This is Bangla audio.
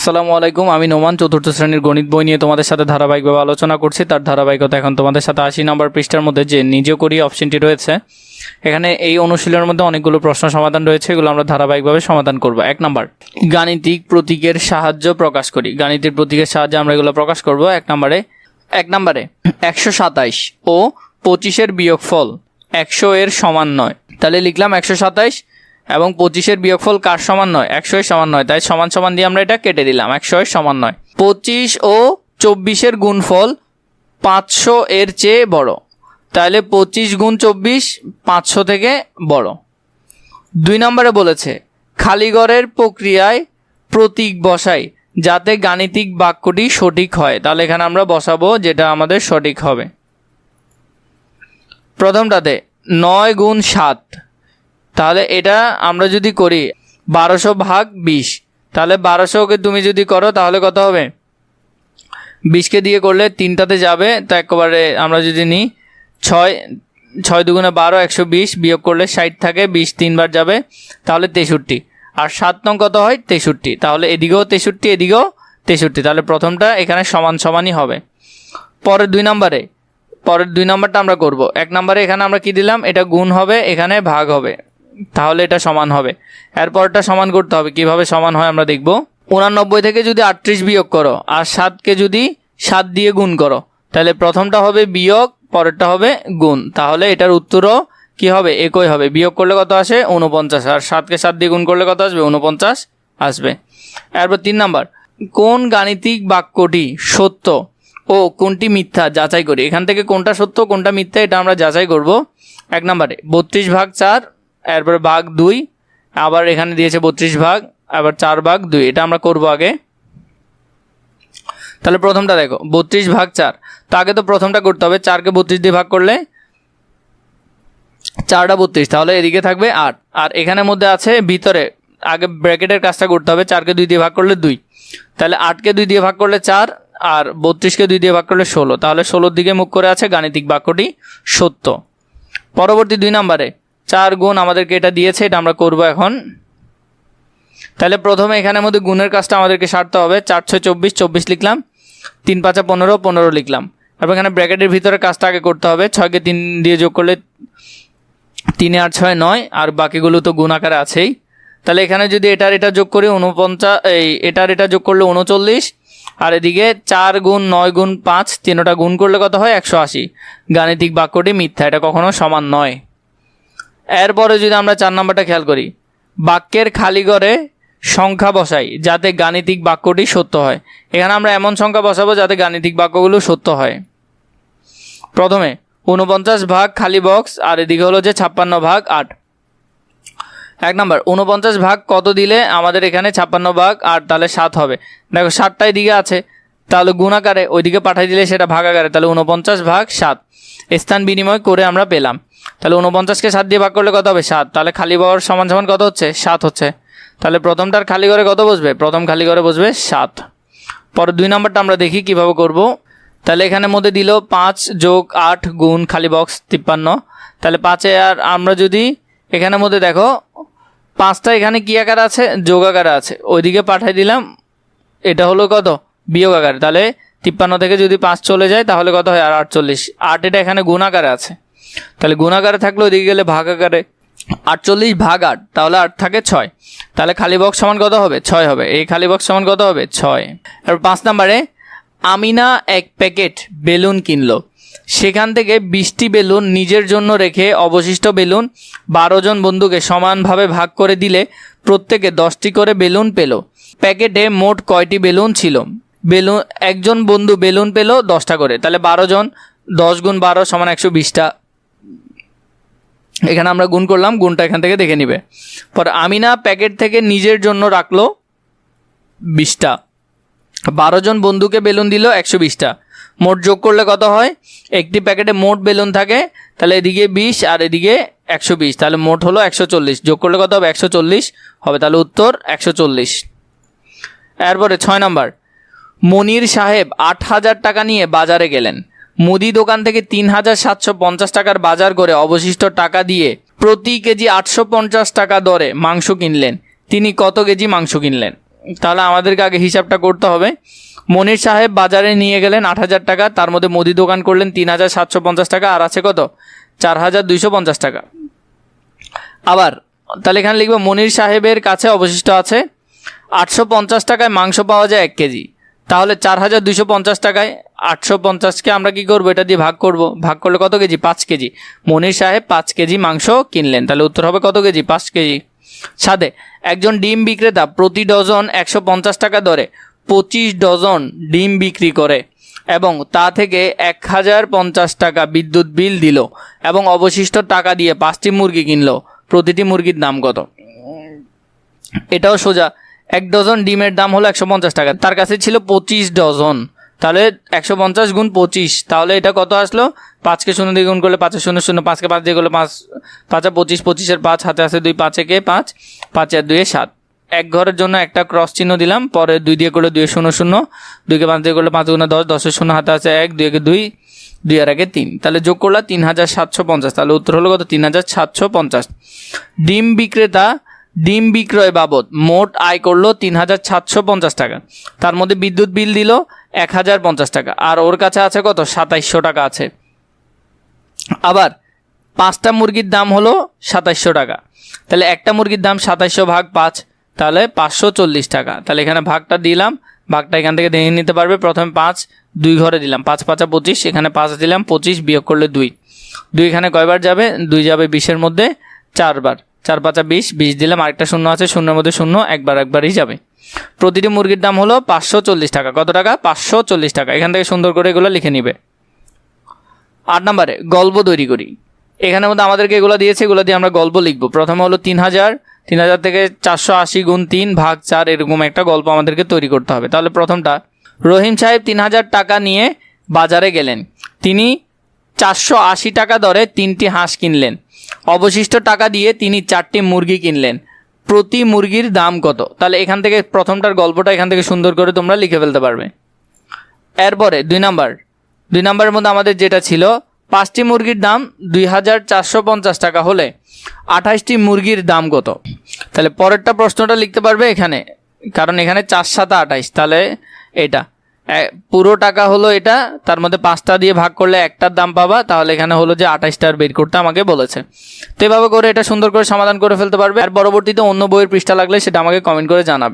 আসসালামু আলাইকুম, আমি নোমান চতুর্থ শ্রেণীর গণিত বই নিয়ে তোমাদের সাথে ধারাবাহিকভাবে আলোচনা করছি। তার ধারাবাহিকতা এখন তোমাদের সাথে 80 নম্বর পৃষ্ঠার মধ্যে যে নিজে করি অপশনটি রয়েছে, এখানে এই অনুশীলনের মধ্যে অনেকগুলো প্রশ্ন সমাধান রয়েছে, এগুলো আমরা ধারাবাহিকভাবে সমাধান করব। 1 নম্বর, গাণিতিক প্রতীকের সাহায্য প্রকাশ করি। গাণিতিক প্রতীকের সাহায্যে আমরা এগুলো প্রকাশ করব। 1 নম্বরে 127 ও 25-এর বিয়োগফল 100 এর সমান নয়। তাহলে লিখলাম 127 এবং 25-এর বিয়োগফল কার সমান নয়? 100 এর সমান নয়। তাই সমান সমান দিয়ে আমরা এটা কেটে দিলাম, 100 এর সমান নয়। 25 ও 24-এর গুণফল 500 এর চেয়ে বড়। তাহলে 25 গুণ 24 500 থেকে বড়। 2 নম্বরে বলেছে খালিঘরের প্রক্রিয়ায় প্রতীক বসাই যাতে গাণিতিক বাক্যটি সঠিক হয়। তাহলে এখানে আমরা বসাবো যেটা আমাদের সঠিক হবে। প্রথমটাতে 9 গুণ 7, তাহলে এটা আমরা যদি করি 1200 ভাগ 20, তাহলে 1200কে তুমি যদি করো তাহলে কত হবে? 20কে দিয়ে করলে 3টাতে যাবে, তো একেবারে আমরা যদি নিই 6 দুগুণে 12 120, বিয়োগ করলে 60 থাকে, 20 3বার যাবে, তাহলে 63। আর 7 নং কত হয়? 63। তাহলে এদিকেও 63 এদিকেও 63, তাহলে প্রথমটা এখানে সমান সমানই হবে। পরের 2 নম্বরটা আমরা করব। 1 নম্বরে এখানে আমরা কি দিলাম? এটা গুণ হবে, এখানে ভাগ হবে, তাহলে এটা সমান হবে। এরপরটা সমান করতে হবে। কিভাবে সমান হয় আমরা দেখব। 89 থেকে যদি 38 বিয়োগ করো আর 7কে যদি 7 দিয়ে গুণ করো, তাহলে প্রথমটা হবে বিয়োগ, পরেরটা হবে গুণ, তাহলে এটার উত্তরও কি হবে? একই হবে। বিয়োগ করলে কত আসে? 49, আর 7কে 7 দিয়ে গুণ করলে কত আসবে? 49 আসবে। এরপর 3 নম্বর, কোন গাণিতিক বাক্যটি সত্য ও কোনটি মিথ্যা যাচাই করি। এখান থেকে কোনটা সত্য কোনটা মিথ্যা এটা আমরা যাচাই করব। 1 নম্বরে 32 ভাগ 4, এরপরে ভাগ 2, আবার এখানে দিয়েছে 32 ভাগ, আবার 4 ভাগ 2, এটা আমরা করব আগে। তাহলে প্রথমটা দেখো 32 ভাগ 4, তো আগে তো প্রথমটা করতে হবে। 4কে 32 দিয়ে ভাগ করলে 4টা 32, তাহলে এদিকে থাকবে 8, আর এখানের মধ্যে আছে ভিতরে আগে ব্র্যাকেটের কাজটা করতে হবে। 4কে 2 দিয়ে ভাগ করলে 2, তাহলে 8কে 2 দিয়ে ভাগ করলে 4, আর 32কে 2 দিয়ে ভাগ করলে 16, তাহলে 16-র দিকে মুখ করে আছে, গাণিতিক বাক্যটি সত্য। পরবর্তী 2 নম্বরে 4 গুণ আমাদেরকে এটা দিয়েছে, এটা আমরা করব এখন। তাহলে প্রথমে এখানের মধ্যে গুণের কাজটা আমাদেরকে সারতে হবে। 4 6 24, 24 লিখলাম, 3 5 15, 15 লিখলাম। তারপর এখানে ব্র্যাকেটের ভিতরে কাজটা আগে করতে হবে। 6কে 3 দিয়ে যোগ করলে 3 আর 6 9, আর বাকিগুলো তো গুণ আকারে আছেই। তাহলে এখানে যদি এটা যোগ করি 49, এটা যোগ করলে 39, আর এদিকে 4 গুণ 9 গুণ 5, তিনটা গুণ করলে কত হয়? 180। গাণিতিক বাক্যটি মিথ্যা, এটা কখনো সমান নয়। এরপরে যদি আমরা 4 নম্বরটা খেয়াল করি, বাক্যের খালি ঘরে সংখ্যা বসাই যাতে গাণিতিক বাক্যটি সত্য হয়। এখানে আমরা এমন সংখ্যা বসাবো যাতে গাণিতিক বাক্যগুলো সত্য হয়। প্রথমে 49 ভাগ খালি বক্স, আর এদিকে হলো যে 56 ভাগ 8। 1 নম্বর 49 ভাগ কত দিলে আমাদের এখানে 56 ভাগ 8, তাহলে 7 হবে। দেখো 7টা এদিকে আছে, তাহলে গুণ আকারে ওইদিকে পাঠিয়ে দিলে সেটা ভাগ আকারে, তাহলে 49 ভাগ 7 স্থান বিনিময় করে আমরা পেলাম। তাহলে 49কে 7 দিয়ে ভাগ করলে কত হবে? 7, তাহলে খালি ঘর সমান সমান কত হচ্ছে? 7 হচ্ছে। তাহলে প্রথমটার খালি ঘরে কত বসবে? প্রথম খালি ঘরে বসবে 7। পরে 2 নম্বরটা আমরা দেখি কিভাবে করব। তাহলে এখানের মধ্যে দিল 5 যোগ 8 গুণ খালি বক্স 53, তাহলে 5-এ আর আমরা যদি এখানের মধ্যে দেখো 5টা এখানে কি আকারে আছে? যোগ আকারে আছে, ওইদিকে পাঠিয়ে দিলাম, এটা হলো কত? বিয়োগ আকারে। তাহলে 53 থেকে যদি 5 চলে যায় তাহলে কত হয়? আর 48। 8 এটা এখানে গুণ আকারে আছে, তাহলে গুণ আকারে থাকলে ওইদিকে গেলে ভাগ আকারে। 48 ভাগ 8, তাহলে 8 থাকে 6, তাহলে খালি বক্স সমান কত হবে? 6 হবে। এই খালি বক্স সমান কত হবে? 6। এবার 5 নম্বরে আমিনা 1 প্যাকেট বেলুন কিনলো, সেখান থেকে 20টি বেলুন নিজের জন্য রেখে অবশিষ্ট বেলুন 12 জন বন্ধুকে সমানভাবে ভাগ করে দিলে প্রত্যেকে 10টি করে বেলুন পেল। প্যাকেটে মোট কয়টি বেলুন ছিল? একজন বন্ধু বেলুন পেল 10টা করে, তাহলে 12 জন, 10 গুণ 12 সমান 120টা। এখানে আমরা গুণ করলাম, গুণটা এখান থেকে দেখে নিবে। পরে আমিনা প্যাকেট থেকে নিজের জন্য রাখলো 20টা, 12 জন বন্ধুকে বেলুন দিল 120টা। মোট যোগ করলে কত হয়? একটি প্যাকেটে মোট বেলুন থাকে, তাহলে এদিকে 20 আর এদিকে 120, তাহলে মোট হলো 140। যোগ করলে কত হবে? 140 হবে, তাহলে উত্তর 140। এরপরে 6 নম্বর, মনির সাহেব 8000 টাকা নিয়ে বাজারে গেলেন। মুদি দোকান থেকে 3750 টাকার বাজার করে অবশিষ্ট টাকা দিয়ে প্রতি কেজি 850 টাকা দরে মাংস কিনলেন। তিনি কত কেজি মাংস কিনলেন? তাহলে আমাদেরকে আগে হিসাবটা করতে হবে। মনির সাহেব বাজারে নিয়ে গেলেন 8,000 টাকা, তার মধ্যে মুদি দোকান করলেন 3,750 টাকা, আর আছে কত 4,250 টাকা। আবার তাহলে এখানে লিখবো মনির সাহেবের কাছে অবশিষ্ট আছে 850 টাকায় মাংস পাওয়া যায় 1 কেজি। তাহলে 4,250 টাকায় 850কে আমরা কি করব, এটা দিয়ে ভাগ করব। ভাগ করলে কত কেজি, 5 কেজি। মনির সাহেব 5 কেজি মাংস কিনলেন, তাহলে উত্তর হবে কত কেজি, 5 কেজি। সাথে একজন ডিম বিক্রেতা প্রতি ডজন 150 টাকা দরে 25 ডজন ডিম বিক্রি করে এবং তা থেকে 1,050 টাকা বিদ্যুৎ বিল দিল এবং অবশিষ্ট টাকা দিয়ে 5টি মুরগি কিনলো। প্রতিটি মুরগির দাম কত? এটাও সোজা। 1 ডজন ডিমের দাম হলো 150 টাকা, তার কাছে ছিল 25 ডজন, তাহলে 150 গুণ 25, তাহলে এটা কত আসলো? 5কে 0 দিয়ে গুণ করলে 5 0 0, 5কে 5 দিয়ে করলে 5 5 25, 25-এর 5 হাতে আছে 2, 5 একে 5, 5 আর 2 7। এক ঘরের জন্য একটা ক্রস চিহ্ন দিলাম, পরে 2 দিয়ে করলে 2 0 0, 2কে 5 দিয়ে করলে 5 গুণে 10, 10-এর 0 হাতে আছে 1, 2 একে 2, 2 আর 1 3, তাহলে যোগ করলে 3,750, তাহলে উত্তর হলো কত, 3,750। ডিম বিক্রেতা ডিম বিক্রয় বাবদ মোট আয় করলো 3,750 টাকা, তার মধ্যে বিদ্যুৎ বিল দিল 1,050 টাকা, আর ওর কাছে আছে কত, 2,700 টাকা আছে। আবার 5টা মুরগির দাম হলো 2,700 টাকা, তাহলে একটা মুরগির দাম 2,700 ভাগ 5, তাহলে 540 টাকা। তাহলে এখানে ভাগটা দিলাম, ভাগটা এখান থেকে দেখে নিতে পারবে। প্রথমে 5 2 ঘরে দিলাম, 5 5 25, এখানে 5 দিলাম 25, বিয়োগ করলে 2 2 এখানে কয়বার যাবে, 2 যাবে 20-এর মধ্যে 4 বার, 4 5 20, 20 দিলাম, আরেকটা শূন্য আছে, শূন্যের মধ্যে শূন্য, একবারই যাবে। প্রতিটি মুরগির দাম হলো 540 টাকা। কত টাকা, 540 টাকা। এখান থেকে সুন্দর করে এগুলো লিখে নিবে। 8 নম্বরে গল্প তৈরি করি। এখানের মধ্যে আমাদেরকে এগুলো দিয়েছে, এগুলো দিয়ে আমরা গল্প লিখবো। প্রথমে হলো 3,000 থেকে 480 গুণ 3 ভাগ 4, এরকম একটা গল্প আমাদেরকে তৈরি করতে হবে। তাহলে প্রথমটা, রহিম সাহেব 3,000 টাকা নিয়ে বাজারে গেলেন, তিনি 480 টাকা দরে 3টি হাঁস কিনলেন, অবশিষ্ট টাকা দিয়ে তিনি 4টি মুরগি কিনলেন, প্রতি মুরগির দাম কত? তাহলে এখান থেকে প্রথমটার গল্পটা এখান থেকে সুন্দর করে তোমরা লিখে ফেলতে পারবে। এরপরে 2 নম্বরের মধ্যে আমাদের যেটা ছিল, 5টি মুরগির দাম 2,450 টাকা হলে 28টি মুরগির দাম কত? তাহলে পরেরটা প্রশ্নটা লিখতে পারবে এখানে, কারণ এখানে 4 7 28, তাহলে এটা পুরো টাকা হলো এটা, তার মধ্যে 5টা দিয়ে ভাগ করলে একটার দাম পাবা, তাহলে এখানে হলো যে 28টার বের করতে আমাকে বলেছে। তো এভাবে করে এটা সুন্দর করে সমাধান করে ফেলতে পারবে। আর পরবর্তীতে অন্য বইয়ের পৃষ্ঠা লাগলে সেটা আমাকে কমেন্ট করে জানাবে।